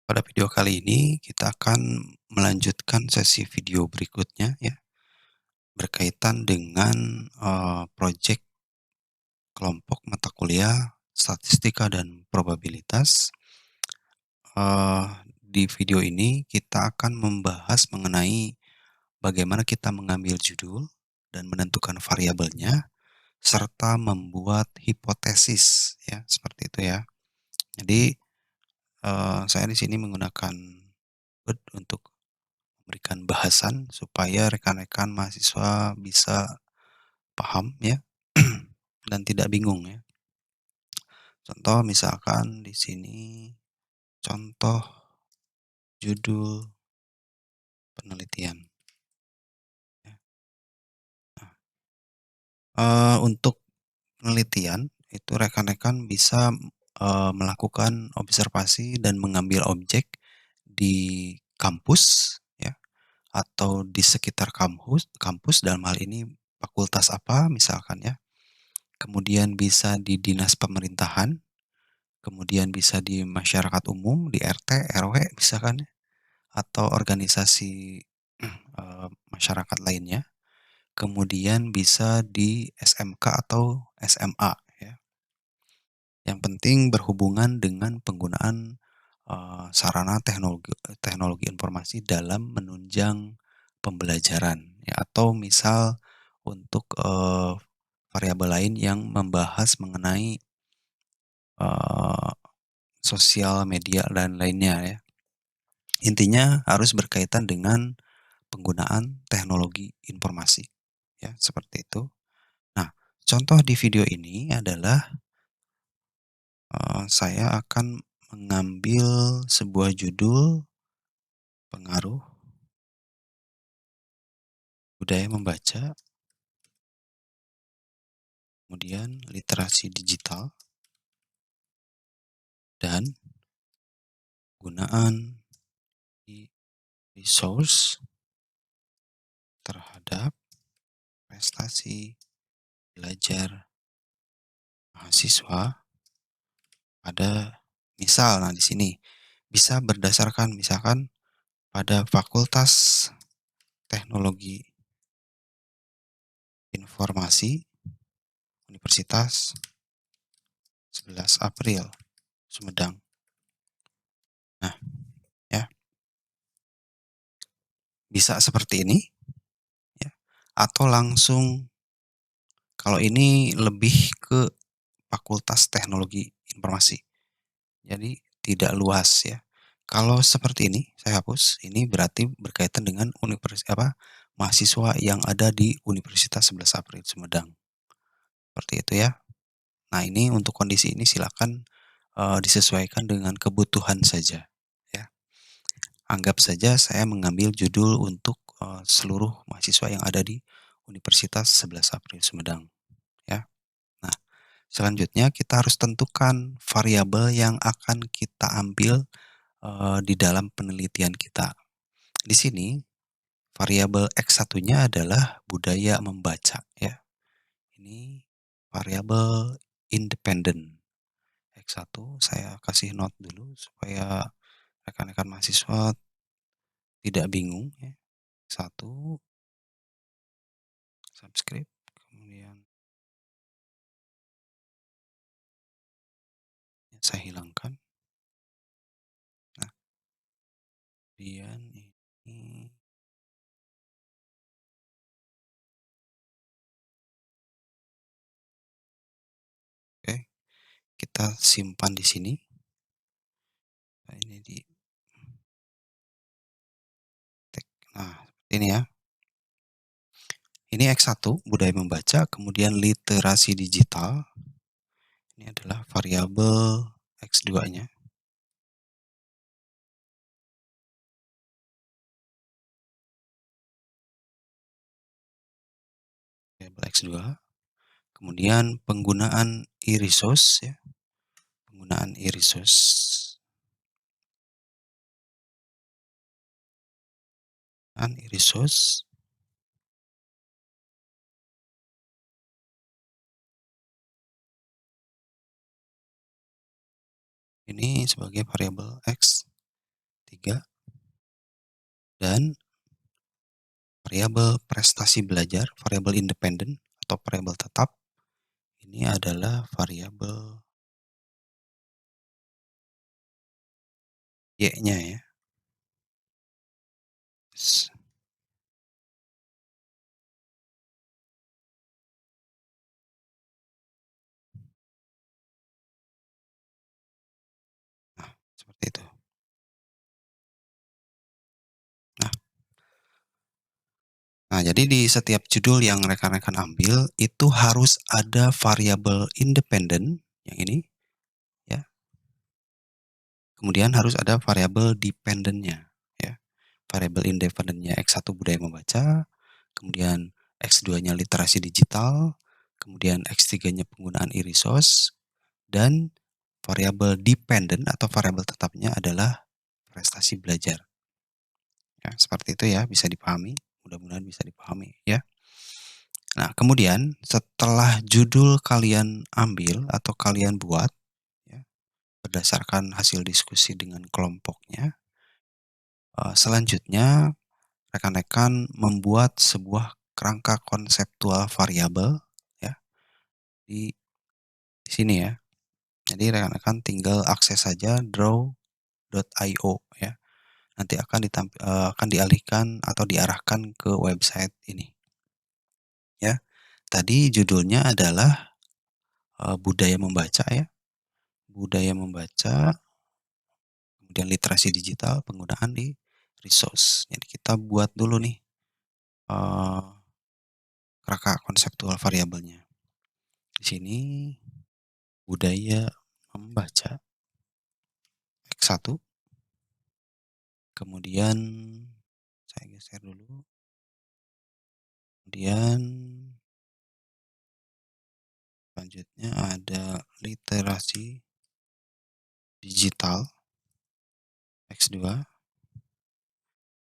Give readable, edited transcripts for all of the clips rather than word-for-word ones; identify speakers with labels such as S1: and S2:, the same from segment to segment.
S1: Pada video kali ini kita akan melanjutkan sesi video berikutnya ya, berkaitan dengan, projek kelompok mata kuliah statistika dan probabilitas. Di video ini kita akan membahas mengenai bagaimana kita mengambil judul dan menentukan variabelnya, serta membuat hipotesis ya, seperti itu ya. Jadi, saya di sini menggunakan Word untuk memberikan bahasan supaya rekan-rekan mahasiswa bisa paham ya dan tidak bingung ya. Contoh misalkan di sini contoh judul penelitian ya. Untuk penelitian itu rekan-rekan bisa, melakukan observasi dan mengambil objek di kampus ya, atau di sekitar kampus dalam hal ini fakultas apa misalkan ya. Kemudian bisa di dinas pemerintahan, kemudian bisa di masyarakat umum, di RT, RW bisa kan ya, atau organisasi, masyarakat lainnya, kemudian bisa di SMK atau SMA ya. Yang penting berhubungan dengan penggunaan, sarana teknologi teknologi informasi dalam menunjang pembelajaran ya, atau misal untuk, variabel lain yang membahas mengenai, eee, sosial media dan lainnya ya. Intinya harus berkaitan dengan penggunaan teknologi informasi, ya, seperti itu. Nah, contoh di video ini adalah, saya akan mengambil sebuah judul pengaruh budaya membaca, kemudian literasi digital, dan penggunaan resource terhadap prestasi belajar mahasiswa pada misal, nah di sini bisa berdasarkan misalkan pada Fakultas Teknologi Informasi Universitas 11 April Sumedang. Nah, ya, bisa seperti ini ya, atau langsung kalau ini lebih ke Fakultas Teknologi Informasi. Jadi tidak luas ya. Kalau seperti ini saya hapus, ini berarti berkaitan dengan mahasiswa yang ada di Universitas 11 April Sumedang, seperti itu ya. Nah, ini untuk kondisi ini silakan, disesuaikan dengan kebutuhan saja, ya. Anggap saja saya mengambil judul untuk, seluruh mahasiswa yang ada di Universitas 11 April Sumedang, ya. Nah, selanjutnya kita harus tentukan variabel yang akan kita ambil, di dalam penelitian kita. Di sini variabel X satunya adalah budaya membaca, ya. Ini variabel independen. X1 saya kasih note dulu supaya rekan-rekan mahasiswa tidak bingung ya. Satu subscribe, kemudian saya hilangkan. Nah, kemudian ini oke, kita simpan di sini. Nah, ini di tag. Nah, ini ya. Ini X1 budaya membaca, kemudian literasi digital. Ini adalah variabel X2-nya. Variabel X2. Kemudian penggunaan e-resource ya. Penggunaan e-resource. E-resource ini sebagai variabel X. 3, dan variabel prestasi belajar, variabel independen atau variabel tetap, ini adalah variabel Y-nya ya. S Nah, seperti itu. Nah nah, jadi di setiap judul yang rekan-rekan ambil, itu harus ada variabel independen, yang ini, ya, kemudian harus ada variabel dependennya, ya. Variabel independennya X1 budaya membaca, kemudian X2-nya literasi digital, kemudian X3-nya penggunaan e-resource, dan variabel dependen atau variabel tetapnya adalah prestasi belajar. Ya, seperti itu ya, bisa dipahami? Mudah-mudahan bisa dipahami ya. Nah, kemudian setelah judul kalian ambil atau kalian buat ya, berdasarkan hasil diskusi dengan kelompoknya, selanjutnya rekan-rekan membuat sebuah kerangka konseptual variabel ya di sini ya. Jadi rekan-rekan tinggal akses saja draw.io ya. Nanti akan dialihkan atau diarahkan ke website ini ya. Tadi judulnya adalah, budaya membaca ya, budaya membaca, kemudian literasi digital, penggunaan di resource. Jadi kita buat dulu nih, eee, kerangka konseptual variabelnya. Di sini budaya membaca X1, kemudian saya geser dulu, kemudian selanjutnya ada literasi digital X2,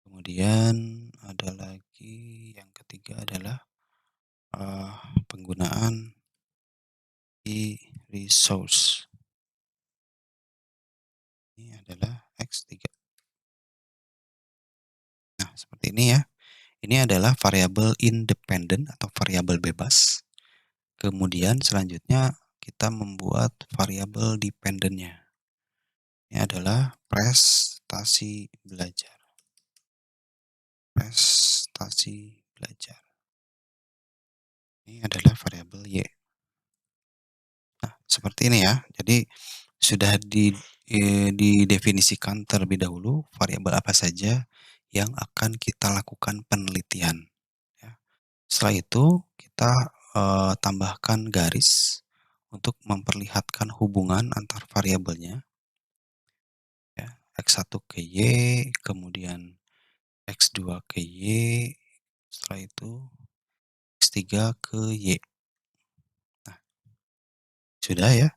S1: kemudian ada lagi yang ketiga adalah, eee, penggunaan e-resource. Ini adalah X3. Nah, seperti ini ya. Ini adalah variabel independen atau variabel bebas. Kemudian selanjutnya kita membuat variabel dependennya. Ini adalah prestasi belajar. Prestasi belajar. Ini adalah variabel Y. Nah, seperti ini ya. Jadi sudah didefinisikan terlebih dahulu variabel apa saja yang akan kita lakukan penelitian, ya. Setelah itu kita, tambahkan garis untuk memperlihatkan hubungan antar variabelnya, ya. X1 ke Y, kemudian X2 ke Y, setelah itu X3 ke Y. Nah, sudah ya.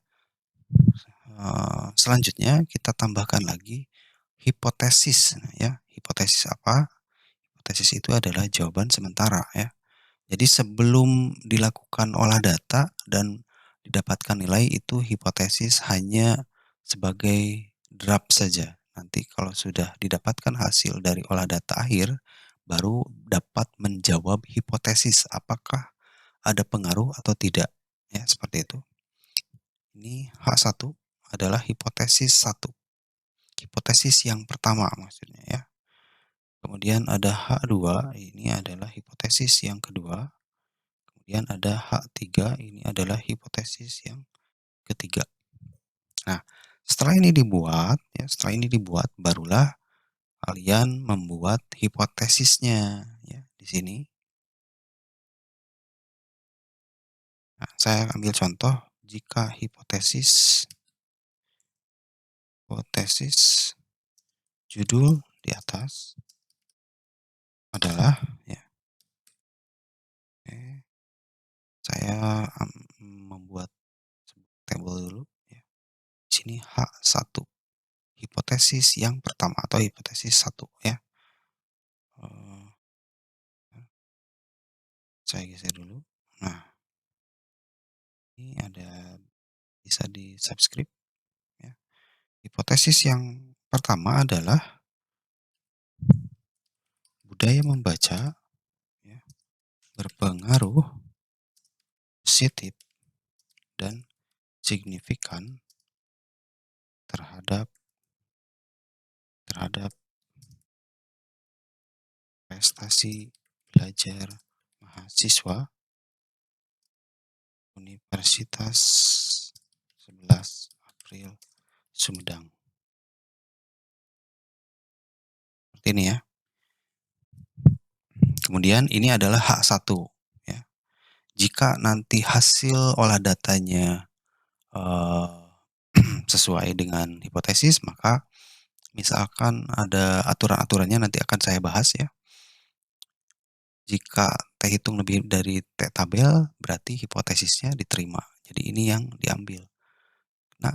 S1: Selanjutnya kita tambahkan lagi hipotesis, ya. Hipotesis apa? Hipotesis itu adalah jawaban sementara, ya. Jadi sebelum dilakukan olah data dan didapatkan nilai, itu hipotesis hanya sebagai draft saja. Nanti kalau sudah didapatkan hasil dari olah data akhir, baru dapat menjawab hipotesis apakah ada pengaruh atau tidak, ya, seperti itu. Ini H1 adalah hipotesis satu, hipotesis yang pertama maksudnya ya. Kemudian ada H2, ini adalah hipotesis yang kedua. Kemudian ada H3, ini adalah hipotesis yang ketiga. Nah, setelah ini dibuat barulah kalian membuat hipotesisnya ya di sini. Nah, saya ambil contoh jika hipotesis judul di atas adalah ya, oke, saya membuat tabel dulu ya. Di sini H1, hipotesis yang pertama atau hipotesis satu ya. Eee, saya geser dulu. Nah, ini ada bisa di-subscribe ya. Hipotesis yang pertama adalah budaya membaca ya, berpengaruh positif dan signifikan terhadap terhadap prestasi belajar mahasiswa Universitas 11 April Sumedang. Seperti ini ya. Kemudian ini adalah H1 ya. Jika nanti hasil olah datanya eee, sesuai dengan hipotesis, maka misalkan ada aturan-aturannya nanti akan saya bahas ya. Jika T hitung lebih dari T tabel, berarti hipotesisnya diterima. Jadi ini yang diambil. Nah,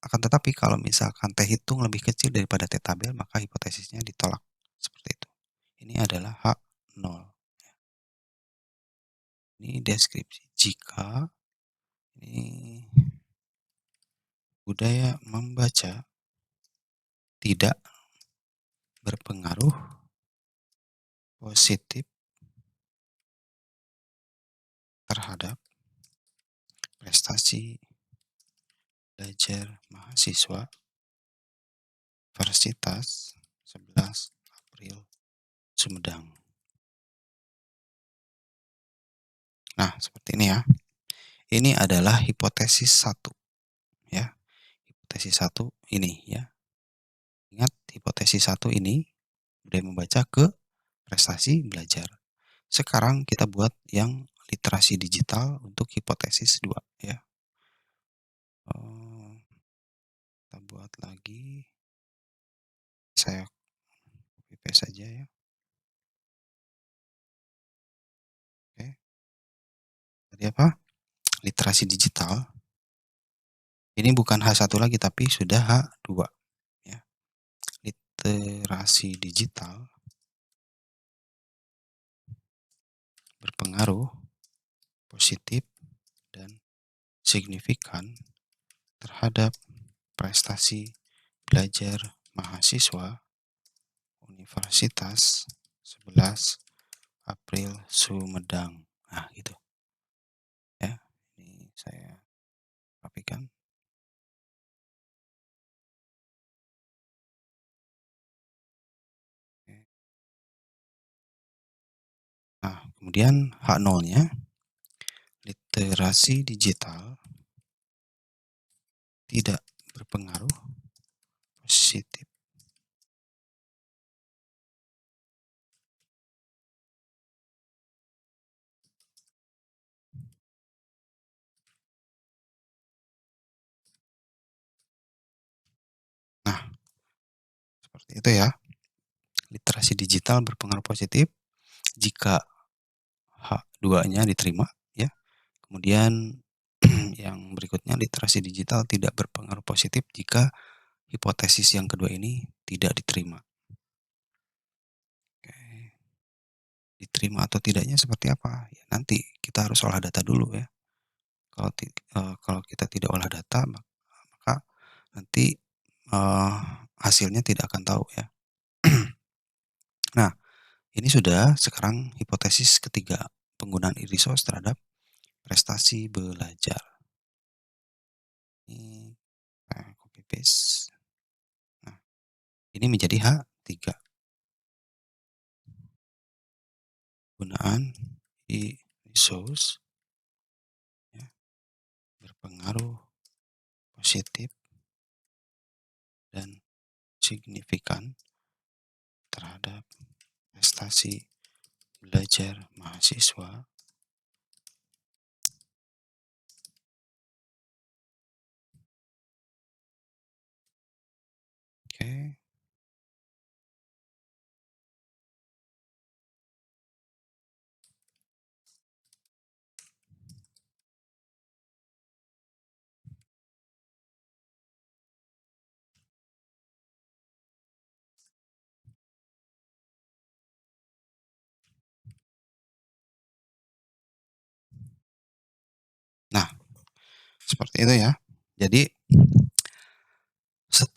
S1: akan tetapi kalau misalkan T hitung lebih kecil daripada T tabel, maka hipotesisnya ditolak. Seperti itu. Ini adalah H0. Ini deskripsi. Jika ini budaya membaca tidak berpengaruh positif terhadap prestasi belajar mahasiswa Universitas 11 April Sumedang. Nah, seperti ini ya. Ini adalah hipotesis satu ya. Hipotesis satu ini ya. Ingat hipotesis satu ini budaya membaca ke prestasi belajar. Sekarang kita buat yang literasi digital untuk hipotesis 2 ya. Kita buat lagi. Saya copy paste saja ya. Oke. Tadi apa? Literasi digital. Ini bukan H1 lagi tapi sudah H2 ya. Literasi digital berpengaruh positif dan signifikan terhadap prestasi belajar mahasiswa Universitas 11 April Sumedang. Nah, gitu ya. Ini saya rapikan. Oke. Nah, kemudian H0-nya literasi digital tidak berpengaruh positif. Nah, seperti itu ya. Literasi digital berpengaruh positif jika H2-nya diterima ya. Kemudian yang berikutnya literasi digital tidak berpengaruh positif jika hipotesis yang kedua ini tidak diterima. Oke. Diterima atau tidaknya seperti apa? Ya, nanti kita harus olah data dulu ya. Kalau kita tidak olah data maka nanti hasilnya tidak akan tahu ya. Nah, ini sudah sekarang hipotesis ketiga, penggunaan e-resource terhadap prestasi belajar. Ini saya copy paste. Nah, ini menjadi H3. Penggunaan e-resource ya, berpengaruh positif dan signifikan terhadap prestasi belajar mahasiswa. Oke. Nah, seperti itu ya. Jadi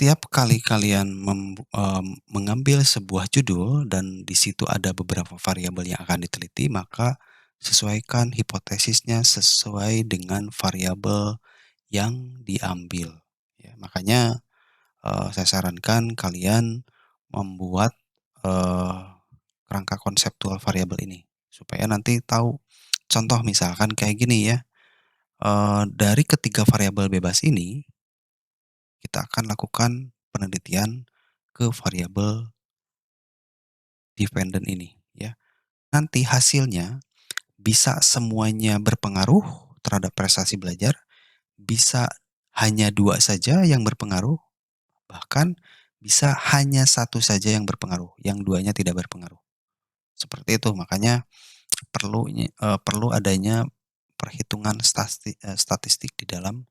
S1: Setiap kali kalian mengambil sebuah judul dan di situ ada beberapa variabel yang akan diteliti, maka sesuaikan hipotesisnya sesuai dengan variabel yang diambil, ya. Makanya, saya sarankan kalian membuat, eee, kerangka konseptual variabel ini, supaya nanti tahu. Contoh misalkan kayak gini ya, dari ketiga variabel bebas ini, kita akan lakukan penelitian ke variabel dependent ini, ya. Nanti hasilnya bisa semuanya berpengaruh terhadap prestasi belajar, bisa hanya 2 saja yang berpengaruh, bahkan bisa hanya satu saja yang berpengaruh, yang duanya tidak berpengaruh. Seperti itu, makanya perlu adanya perhitungan statistik di dalam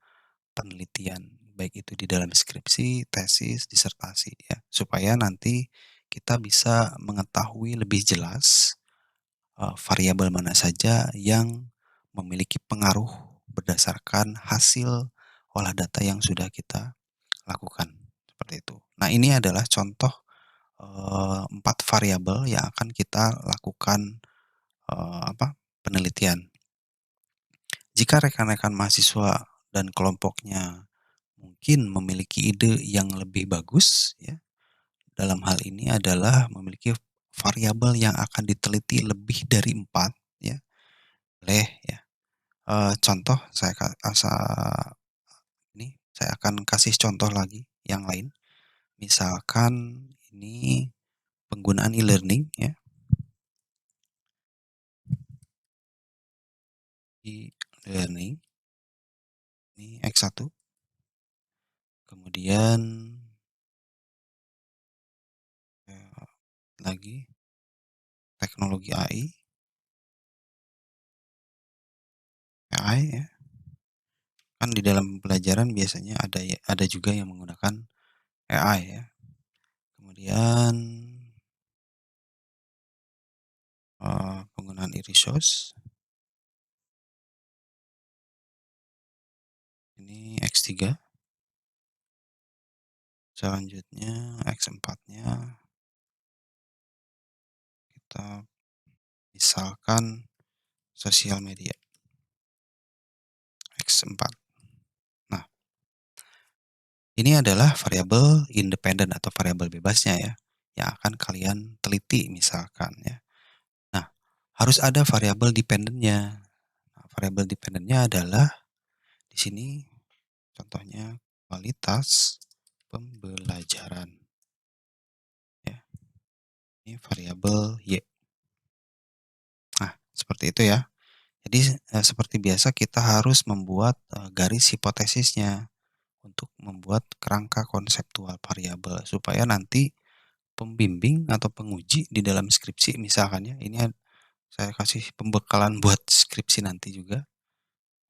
S1: penelitian, baik itu di dalam skripsi, tesis, disertasi ya, supaya nanti kita bisa mengetahui lebih jelas, variabel mana saja yang memiliki pengaruh berdasarkan hasil olah data yang sudah kita lakukan, seperti itu. Nah, ini adalah contoh, 4 variabel yang akan kita lakukan, penelitian. Jika rekan-rekan mahasiswa dan kelompoknya mungkin memiliki ide yang lebih bagus ya, dalam hal ini adalah memiliki variabel yang akan diteliti lebih dari 4 ya, boleh ya. Contoh saya ini saya akan kasih contoh lagi yang lain. Misalkan ini penggunaan e-learning ya, e-learning ini X1, kemudian, lagi teknologi AI ya. Kan di dalam pembelajaran biasanya ada juga yang menggunakan AI ya. Kemudian, penggunaan e-resource, ini X3, selanjutnya X4-nya kita misalkan sosial media, X4. Nah, ini adalah variabel independen atau variabel bebasnya ya, yang akan kalian teliti misalkan ya. Nah, harus ada variabel dependennya. Nah, variabel dependennya adalah di sini contohnya kualitas pembelajaran ya, ini variabel Y. Nah, seperti itu ya. Jadi, seperti biasa kita harus membuat, garis hipotesisnya untuk membuat kerangka konseptual variabel supaya nanti pembimbing atau penguji di dalam skripsi misalkan ya, ini saya kasih pembekalan buat skripsi nanti juga,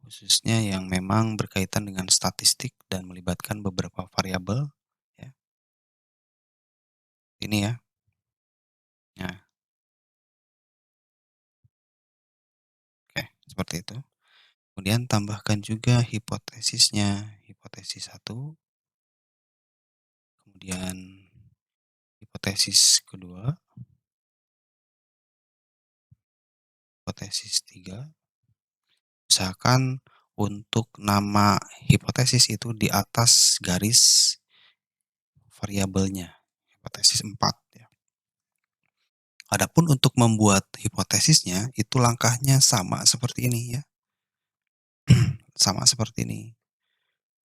S1: khususnya yang memang berkaitan dengan statistik dan melibatkan beberapa variabel ya, ini ya. Nah, oke, seperti itu. Kemudian tambahkan juga hipotesisnya, hipotesis satu, kemudian hipotesis kedua, hipotesis tiga. Usahakan untuk nama hipotesis itu di atas garis variabelnya, hipotesis 4 ya. Adapun untuk membuat hipotesisnya itu langkahnya sama seperti ini ya. Sama seperti ini.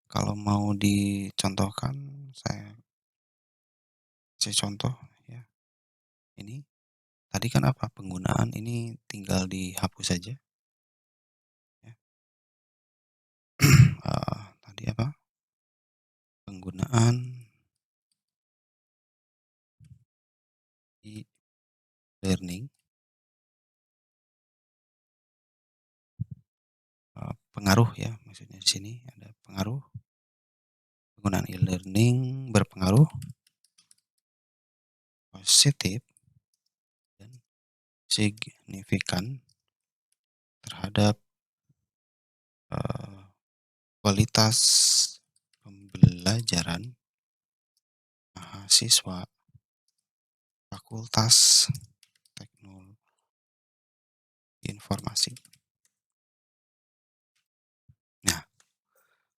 S1: Kalau mau dicontohkan saya kasih contoh ya. Ini tadi kan apa? Penggunaan ini tinggal dihapus saja ya. Tadi apa? Penggunaan e-learning, pengaruh ya, maksudnya di sini ada pengaruh, penggunaan e-learning berpengaruh positif dan signifikan terhadap, eee, kualitas pembelajaran mahasiswa Fakultas Teknologi Informasi. Nah,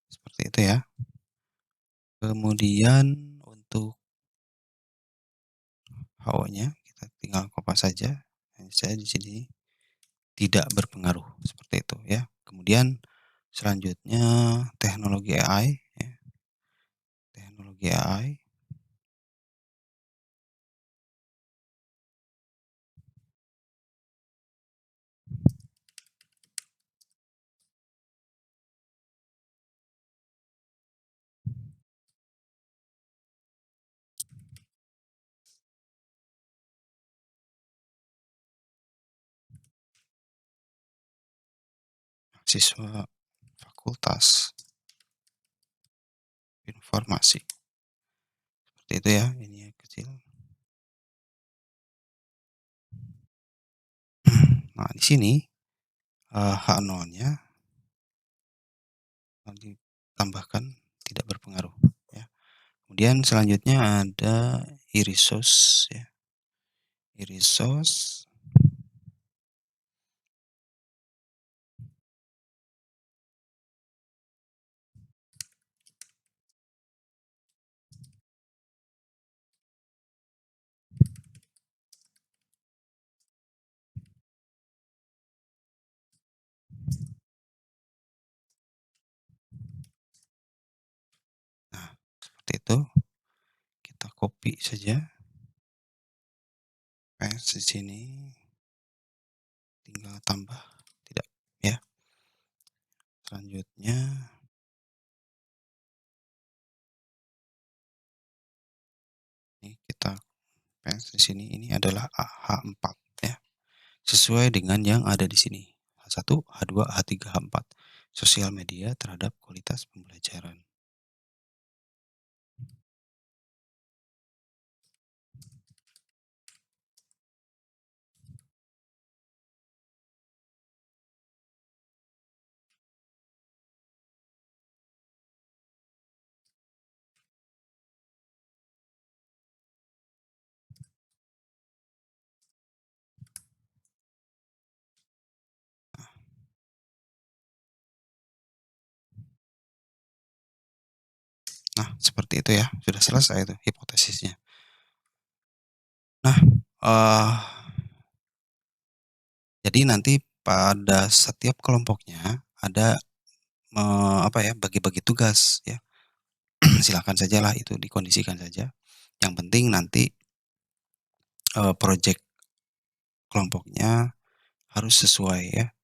S1: seperti itu ya. Kemudian untuk HO-nya kita tinggal kopas saja. Saya di sini tidak berpengaruh seperti itu ya. Kemudian selanjutnya teknologi AI ya, teknologi AI mahasiswa Fakultas Informasi. Seperti itu ya, ini ya kecil. Nah, di sini H0-nya ditambahkan tidak berpengaruh ya. Kemudian selanjutnya ada irisos ya. Irisos. Nah, seperti itu. Kita copy saja. Paste di sini. Tinggal tambah. Tidak ya. Selanjutnya ini kita paste di sini. Ini adalah H4 ya. Sesuai dengan yang ada di sini. H1, H2, H3, H4. Sosial media terhadap kualitas pembelajaran. Nah, seperti itu ya. Sudah selesai itu hipotesisnya. Nah, jadi nanti pada setiap kelompoknya ada, apa ya, bagi-bagi tugas ya. Silakan sajalah itu dikondisikan saja. Yang penting nanti, project kelompoknya harus sesuai ya.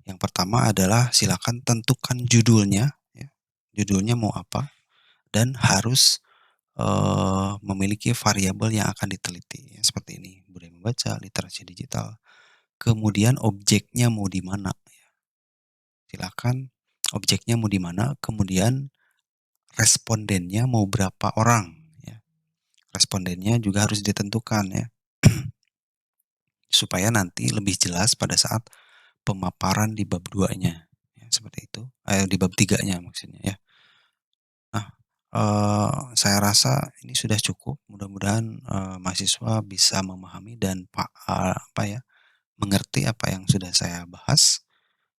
S1: Yang pertama adalah silakan tentukan judulnya ya, judulnya mau apa dan harus, memiliki variabel yang akan diteliti ya, seperti ini, budaya membaca, literasi digital, kemudian objeknya mau di mana, silakan objeknya mau di mana, kemudian respondennya mau berapa orang ya, respondennya juga harus ditentukan ya, supaya nanti lebih jelas pada saat pemaparan di bab 2-nya, ya seperti itu, di bab 3-nya maksudnya ya. Nah, saya rasa ini sudah cukup, mudah-mudahan, mahasiswa bisa memahami dan apa ya, mengerti apa yang sudah saya bahas.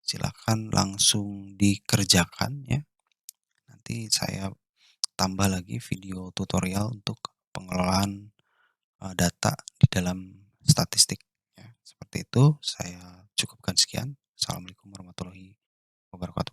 S1: Silakan langsung dikerjakan ya, nanti saya tambah lagi video tutorial untuk pengelolaan, data di dalam statistik ya. Seperti itu, saya cukupkan sekian. Assalamualaikum warahmatullahi wabarakatuh.